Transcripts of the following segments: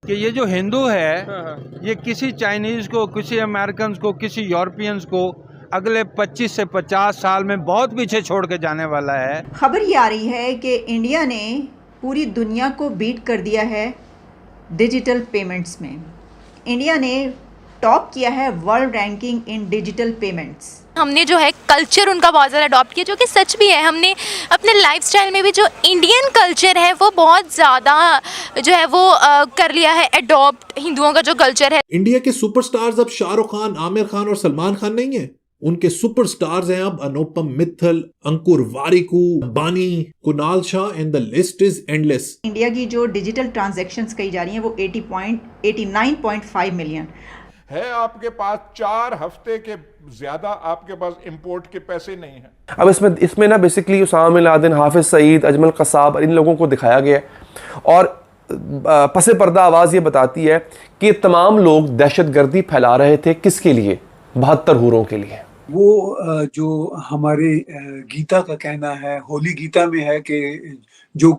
कि ये जो हिंदू है ये किसी चाइनीज़ को, किसी अमेरिकन को, किसी यूरोपियंस को अगले 25 से 50 साल में बहुत पीछे छोड़ के जाने वाला है। खबर ये आ रही है कि इंडिया ने पूरी दुनिया को बीट कर दिया है डिजिटल पेमेंट्स में। इंडिया ने टॉप किया है वर्ल्ड रैंकिंग इन डिजिटल पेमेंट्स। हमने जो है कल्चर उनका बहुत ज़्यादा अडॉप्ट किया, जो कि सच भी है। हमने अपने लाइफस्टाइल में भी जो इंडियन कल्चर है वो बहुत ज़्यादा जो है वो कर लिया है अडॉप्ट, हिंदुओं का जो कल्चर है। इंडिया के सुपरस्टार्स अब शाहरुख खान, आमिर खान और सलमान खान नहीं है, उनके सुपरस्टार्स हैं अब Anupam Mittal, Ankur Warikoo, Ambani, Kunal Shah and the list is endless. India की जो डिजिटल ट्रांजैक्शंस कही जा रही हैं वो 89.5 मिलियन है। आपके पास 4 हफ्ते के ज्यादा आपके पास इंपोर्ट के पैसे नहीं हैं। अब इसमें ना basically Usama bin Laden, Hafiz Saeed, Ajmal Kasab, इन लोगों को दिखाया गया है और पसे पर्दा आवाज़ ये बताती है कि तमाम लोग दहशतगर्दी फैला रहे थे। किसके लिए? 72 हूरों के लिए। वो जो हमारे गीता का कहना है, होली गीता में है कि जो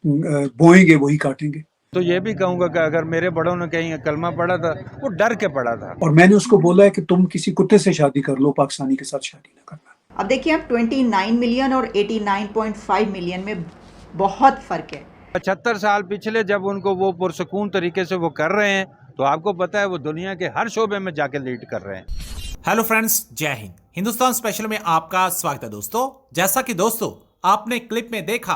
बोएंगे वही काटेंगे। तो ये भी कहूँगा कि अगर मेरे बड़ों ने कहीं कलमा पढ़ा था वो डर के पढ़ा था, और मैंने उसको बोला है कि तुम किसी कुत्ते से शादी कर लो, पाकिस्तानी के साथ शादी ना करना। अब देखिए, आप 29 मिलियन और 89.5 मिलियन में बहुत फर्क है। 75 साल पिछले जब उनको वो पुरसकून तरीके से वो कर रहे हैं तो आपको पता है वो दुनिया के हर शोबे में जाके लीड कर रहे हैं। हेलो फ्रेंड्स, जय हिंद। हिंदुस्तान स्पेशल में आपका स्वागत है दोस्तों। जैसा कि दोस्तों आपने क्लिप में देखा,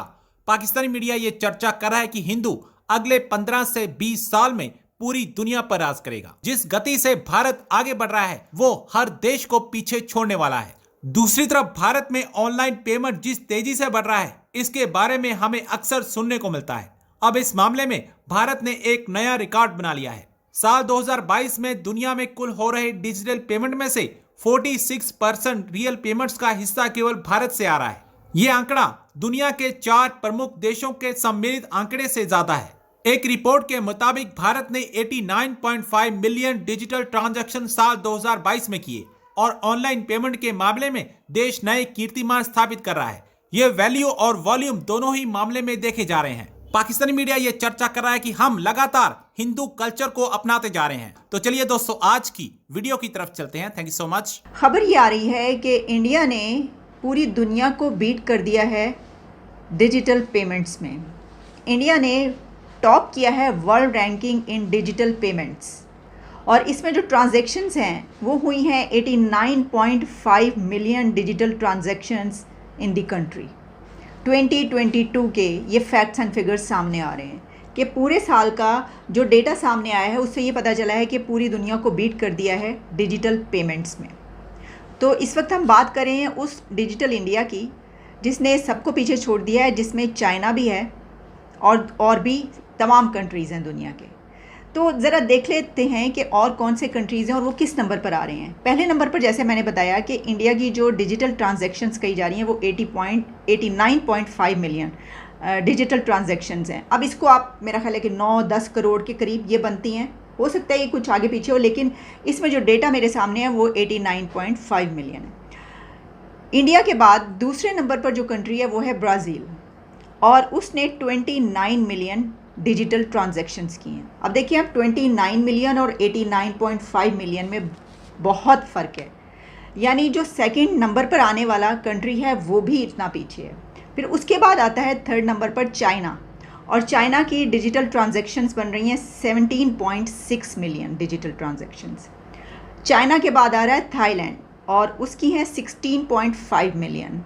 पाकिस्तानी मीडिया ये चर्चा कर रहा है कि हिंदू अगले 15 से 20 साल में पूरी दुनिया पर राज करेगा। जिस गति से भारत आगे बढ़ रहा है वो हर देश को पीछे छोड़ने वाला है। दूसरी तरफ भारत में ऑनलाइन पेमेंट जिस तेजी से बढ़ रहा है इसके बारे में हमें अक्सर सुनने को मिलता है। अब इस मामले में भारत ने एक नया रिकॉर्ड बना लिया है। साल 2022 में दुनिया में कुल हो रहे डिजिटल पेमेंट में से 46% रियल पेमेंट्स का हिस्सा केवल भारत से आ रहा है। ये आंकड़ा दुनिया के 4 प्रमुख देशों के सम्मिलित आंकड़े से ज्यादा है। एक रिपोर्ट के मुताबिक भारत ने 89.5 मिलियन डिजिटल ट्रांजैक्शन साल 2022 में किए और ऑनलाइन पेमेंट के मामले में देश नए कीर्तिमान स्थापित कर रहा है। ये वैल्यू और वॉल्यूम दोनों ही मामले में देखे जा रहे हैं। पाकिस्तानी मीडिया ये चर्चा कर रहा है कि हम लगातार हिंदू कल्चर को अपनाते जा रहे हैं। तो चलिए दोस्तों आज की वीडियो की तरफ चलते हैं। Thank you so much. खबर ये आ रही है कि इंडिया ने पूरी दुनिया को बीट कर दिया है डिजिटल पेमेंट्स में। इंडिया ने टॉप किया है वर्ल्ड रैंकिंग इन डिजिटल पेमेंट्स और इसमें जो ट्रांजैक्शंस हैं वो हुई हैं 89.5 million digital transactions in the country. 2022 के ये फैक्ट्स एंड फिगर्स सामने आ रहे हैं कि पूरे साल का जो डेटा सामने आया है उससे ये पता चला है कि पूरी दुनिया को बीट कर दिया है डिजिटल पेमेंट्स में। तो इस वक्त हम बात कर रहे हैं उस डिजिटल इंडिया की जिसने सबको पीछे छोड़ दिया है, जिसमें चाइना भी है और भी तमाम कंट्रीज़ हैं दुनिया के। तो ज़रा देख लेते हैं कि और कौन से कंट्रीज़ हैं और वो किस नंबर पर आ रहे हैं। पहले नंबर पर जैसे मैंने बताया कि इंडिया की जो डिजिटल ट्रांजैक्शंस कही जा रही हैं वो 89.5 मिलियन डिजिटल ट्रांजैक्शंस हैं। अब इसको आप मेरा ख्याल है कि 9-10 करोड़ के करीब ये बनती हैं। हो सकता है ये कुछ आगे पीछे हो, लेकिन इसमें जो डेटा मेरे सामने है वो 89.5 मिलियन है। इंडिया के बाद दूसरे नंबर पर जो कंट्री है वो है ब्राज़ील और उसने 29 मिलियन डिजिटल ट्रांजैक्शंस की हैं। अब देखिए, आप 29 मिलियन और 89.5 मिलियन में बहुत फ़र्क है। यानी जो सेकंड नंबर पर आने वाला कंट्री है वो भी इतना पीछे है। फिर उसके बाद आता है थर्ड नंबर पर चाइना और चाइना की डिजिटल ट्रांजैक्शंस बन रही हैं 17.6 मिलियन डिजिटल ट्रांजैक्शंस। चाइना के बाद आ रहा है थाईलैंड और उसकी है 16.5 मिलियन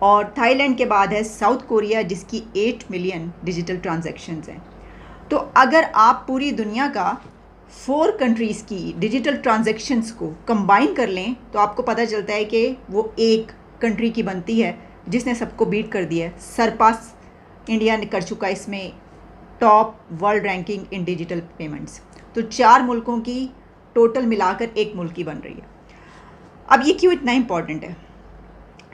और थाईलैंड के बाद है साउथ कोरिया जिसकी 8 मिलियन डिजिटल ट्रांजैक्शंस हैं। तो अगर आप पूरी दुनिया का 4 कंट्रीज़ की डिजिटल ट्रांजैक्शंस को कंबाइन कर लें तो आपको पता चलता है कि वो एक कंट्री की बनती है जिसने सबको बीट कर दिया है। सरपास इंडिया ने कर चुका है इसमें टॉप वर्ल्ड रैंकिंग इन डिजिटल पेमेंट्स। तो 4 मुल्कों की टोटल मिलाकर एक मुल्क की बन रही है। अब ये क्यों इतना इम्पॉर्टेंट है?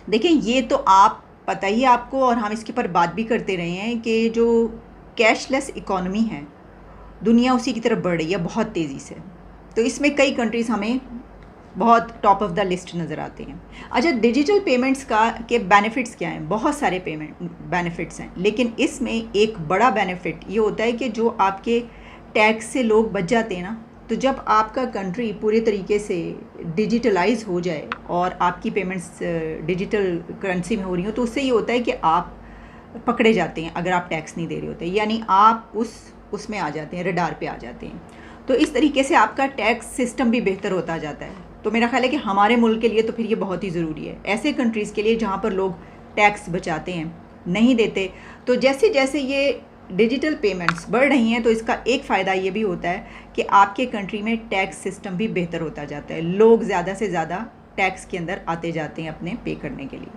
देखें, ये तो आप पता ही आपको और हम इसके ऊपर बात भी करते रहे हैं कि जो कैशलेस इकॉनमी है दुनिया उसी की तरफ बढ़ रही है बहुत तेज़ी से। तो इसमें कई कंट्रीज़ हमें बहुत टॉप ऑफ द लिस्ट नज़र आते हैं। अच्छा, डिजिटल पेमेंट्स के बेनिफिट्स क्या हैं? बहुत सारे बेनिफिट्स हैं, लेकिन इसमें एक बड़ा बेनिफिट ये होता है कि जो आपके टैक्स से लोग बच जाते हैं ना, तो जब आपका कंट्री पूरे तरीके से डिजिटलाइज हो जाए और आपकी पेमेंट्स डिजिटल करेंसी में हो रही हो, तो उससे ये होता है कि आप पकड़े जाते हैं अगर आप टैक्स नहीं दे रहे होते, यानी आप उसमें आ जाते हैं, रडार पे आ जाते हैं। तो इस तरीके से आपका टैक्स सिस्टम भी बेहतर होता जाता है। तो मेरा ख्याल है कि हमारे मुल्क के लिए तो फिर ये बहुत ही ज़रूरी है, ऐसे कंट्रीज़ के लिए जहाँ पर लोग टैक्स बचाते हैं, नहीं देते। तो जैसे जैसे ये डिजिटल पेमेंट्स बढ़ रही हैं, तो इसका एक फ़ायदा ये भी होता है कि आपके कंट्री में टैक्स सिस्टम भी बेहतर होता जाता है, लोग ज़्यादा से ज़्यादा टैक्स के अंदर आते जाते हैं अपने पे करने के लिए।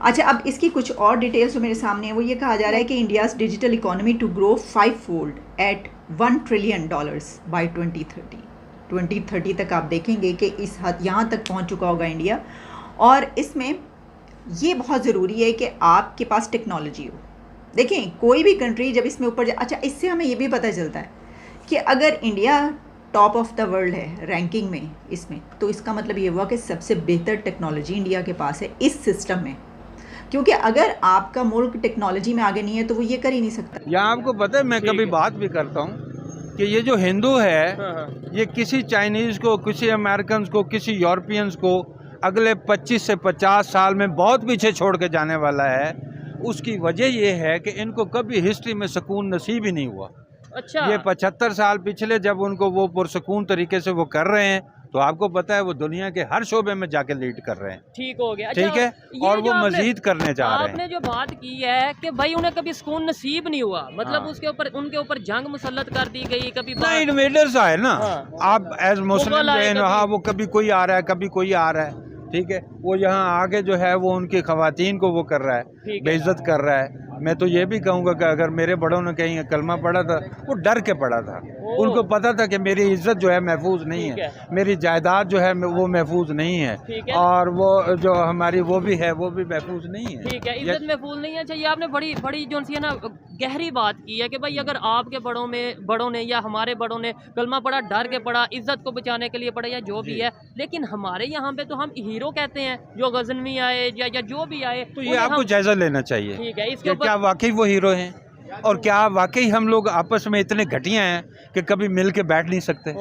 अच्छा, अब इसकी कुछ और डिटेल्स जो मेरे सामने है, वो ये कहा जा रहा है कि India's digital economy to grow 5-fold at $1 trillion by 2030 तक आप देखेंगे कि इस हद यहाँ तक पहुँच चुका होगा इंडिया। और इसमें ये बहुत ज़रूरी है कि आपके पास टेक्नोलॉजी हो। देखें, कोई भी कंट्री जब इसमें ऊपर अच्छा, इससे हमें ये भी पता चलता है कि अगर India top of the world है रैंकिंग में इसमें, तो इसका मतलब ये हुआ कि सबसे बेहतर टेक्नोलॉजी इंडिया के पास है इस सिस्टम में, क्योंकि अगर आपका मुल्क टेक्नोलॉजी में आगे नहीं है तो वो ये कर ही नहीं सकता। यहाँ आपको पता है, मैं कभी बात भी करता हूँ कि ये जो हिंदू है, ये किसी चाइनीज़ को, किसी अमेरिकन को, किसी यूरोपियंस को अगले 25 से 50 साल में बहुत पीछे छोड़ के जाने वाला है। उसकी वजह ये है कि इनको कभी हिस्ट्री में सुकून नसीब ही नहीं हुआ। अच्छा, ये 75 साल पिछले जब उनको वो पुरसकून तरीके से वो कर रहे हैं, तो आपको पता है वो दुनिया के हर शोबे में जाके लीड कर रहे हैं। ठीक हो गया। ठीक है, और वो मजीद करने जा रहे हैं। आपने जो बात की है कि भाई उन्हें कभी सुकून नसीब नहीं हुआ, मतलब उसके ऊपर उनके ऊपर जंग मुसल्लत कर दी गई, कभी इन्वेडर्स आए ना, आप एज मुस्लिम हाँ, वो कभी कोई आ रहा है, कभी कोई आ रहा है, ठीक है, वो यहाँ आगे जो है वो उनकी खवातीन को वो कर रहा है, बेइज्जत कर रहा है। मैं तो ये भी कहूँगा कि अगर मेरे बड़ों ने कहीं कलमा पढ़ा था, वो डर के पढ़ा था, उनको पता था कि मेरी इज्जत जो है महफूज नहीं है, मेरी जायदाद जो है वो महफूज नहीं है, और वो जो हमारी वो भी है वो भी महफूज नहीं है। ठीक है, इज्जत महफूज नहीं है। अच्छा, ये आपने बड़ी बड़ी जो सी है ना गहरी बात की है कि भाई अगर आपके बड़ों ने या हमारे बड़ों ने कलमा पढ़ा, डर के पढ़ा, इज्जत को बचाने के लिए पढ़ा या जो भी है, लेकिन हमारे यहाँ पे तो हम हीरो कहते हैं जो गजनवी आए या जो भी आए, तो ये आपको जायजा लेना चाहिए। ठीक है, इसके क्या वाकई वो हीरो हैं, और क्या वाकई हम लोग आपस में इतने घटिया हैं कि कभी मिल के बैठ नहीं सकते।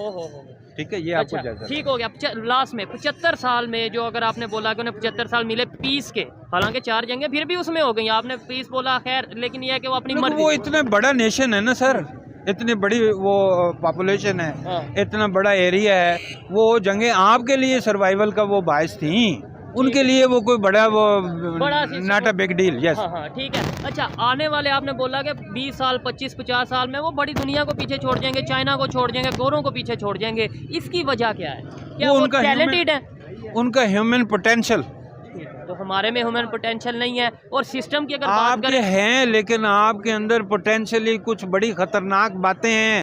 ठीक है, ये आपको जायजा। ठीक हो गया। लास्ट में 75 साल में जो अगर आपने बोला कि उन्हें 75 साल मिले पीस के, हालांकि 4 जंगें फिर भी उसमें हो गई, आपने पीस बोला, खैर, लेकिन ये है कि वो अपनी मर्जी, वो इतना बड़ा नेशन है ना सर, इतनी बड़ी वो पॉपुलेशन है, इतना बड़ा एरिया है, वो जंगें आपके लिए सर्वाइवल का वो बायस थी, उनके लिए वो कोई बड़ा not a big deal. Yes, हाँ, ठीक है। अच्छा, आने वाले आपने बोला कि 20 साल 25-50 साल में वो बड़ी दुनिया को पीछे छोड़ जाएंगे, चाइना को छोड़ जाएंगे, गोरों को पीछे छोड़ जाएंगे, इसकी वजह क्या है? क्या वो टैलेंटेड है? उनका ह्यूमन पोटेंशियल, तो हमारे में ह्यूमन पोटेंशियल नहीं है, और सिस्टम की अगर बात आपके करें, हैं, लेकिन आपके अंदर पोटेंशियली कुछ बड़ी खतरनाक बातें हैं।